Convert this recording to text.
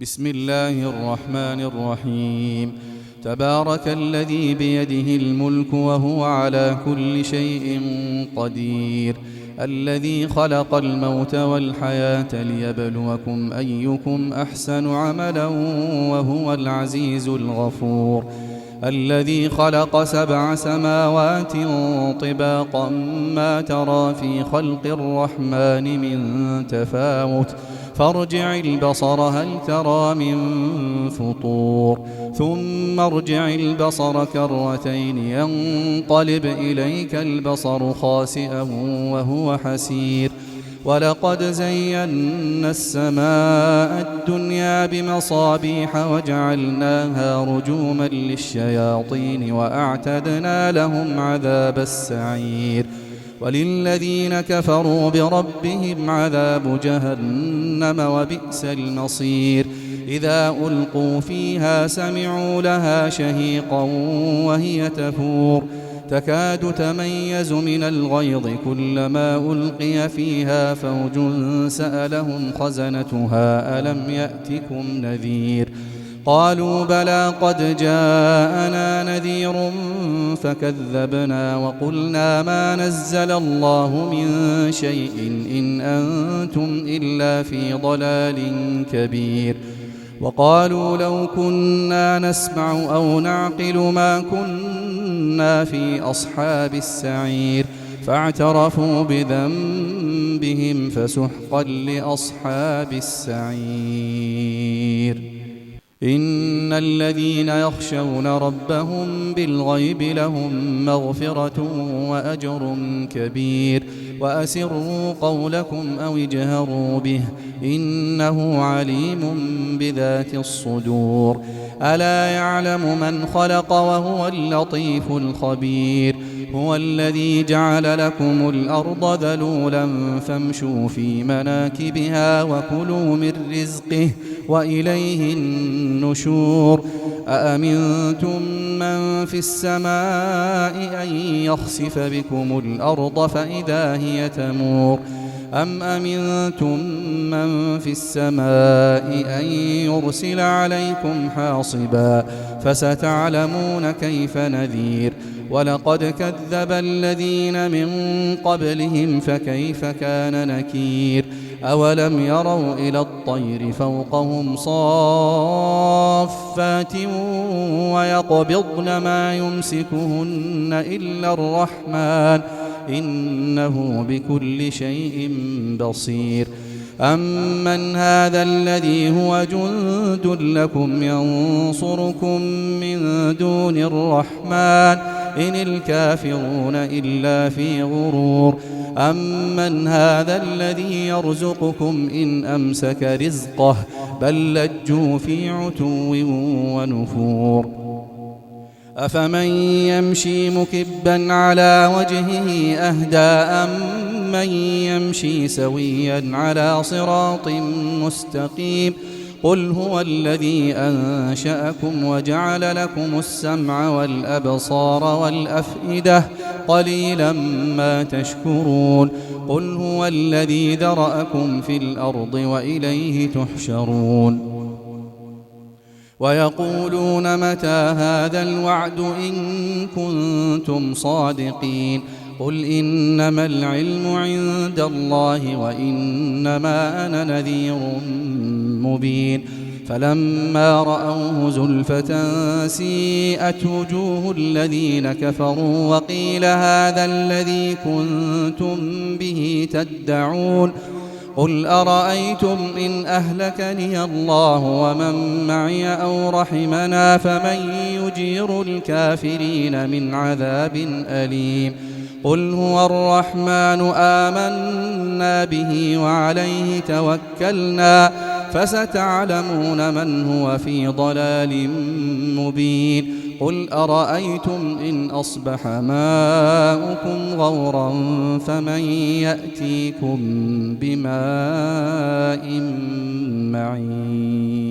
بسم الله الرحمن الرحيم. تبارك الذي بيده الملك وهو على كل شيء قدير، الذي خلق الموت والحياة ليبلوكم أيكم أحسن عملا وهو العزيز الغفور، الذي خلق 7 سماوات طباقا ما ترى في خلق الرحمن من تفاوت، فارجع البصر هل ترى من فطور، ثم ارجع البصر كرتين ينقلب إليك البصر خاسئا وهو حسير، ولقد زينا السماء الدنيا بمصابيح وجعلناها رجوما للشياطين وأعتدنا لهم عذاب السعير، وللذين كفروا بربهم عذاب جهنم وبئس المصير. إذا ألقوا فيها سمعوا لها شهيقا وهي تفور، تكاد تميز من الغيظ كلما ألقي فيها فوج سألهم خزنتها ألم يأتكم نذير، قالوا بلى قد جاءنا نذير فكذبنا وقلنا ما نزل الله من شيء إن أنتم إلا في ضلال كبير، وقالوا لو كنا نسمع أو نعقل ما كنا في أصحاب السعير، فاعترفوا بذنبهم فسحقا لأصحاب السعير. إن الذين يخشون ربهم بالغيب لهم مغفرة وأجر كبير، وأسروا قولكم أو اجهروا به إنه عليم بذات الصدور، ألا يعلم من خلق وهو اللطيف الخبير، هو الذي جعل لكم الأرض ذلولا فامشوا في مناكبها وكلوا من رزقه وإليه النشور، أأمنتم من في السماء أن يخسف بكم الأرض فإذا هي تمور، أم أمنتم من في السماء أن يرسل عليكم حاصبا فستعلمون كيف نذير، ولقد كذب الذين من قبلهم فكيف كان نكير، أولم يروا إلى الطير فوقهم صافات ويقبضن ما يمسكهن إلا الرحمن إنه بكل شيء بصير، أمن هذا الذي هو جند لكم ينصركم من دون الرحمن إن الكافرون إلا في غرور، أمن هذا الذي يرزقكم إن أمسك رزقه بل لجوا في عتو ونفور، أفمن يمشي مكبا على وجهه أهدى أمن يمشي سويا على صراط مستقيم، قل هو الذي أنشأكم وجعل لكم السمع والأبصار والأفئدة قليلا ما تشكرون، قل هو الذي ذرأكم في الأرض وإليه تحشرون، ويقولون متى هذا الوعد إن كنتم صادقين، قل إنما العلم عند الله وإنما أنا نذير مبين، فلما رأوه زلفة سيئت وجوه الذين كفروا وقيل هذا الذي كنتم به تدعون، قل أرأيتم إن أهلكني الله ومن معي أو رحمنا فمن يجير الكافرين من عذاب أليم، قل هو الرحمن آمنا به وعليه توكلنا فستعلمون من هو في ضلال مبين، قل أرأيتم إن أصبح ماؤكم غورا فمن يأتيكم بماء معين.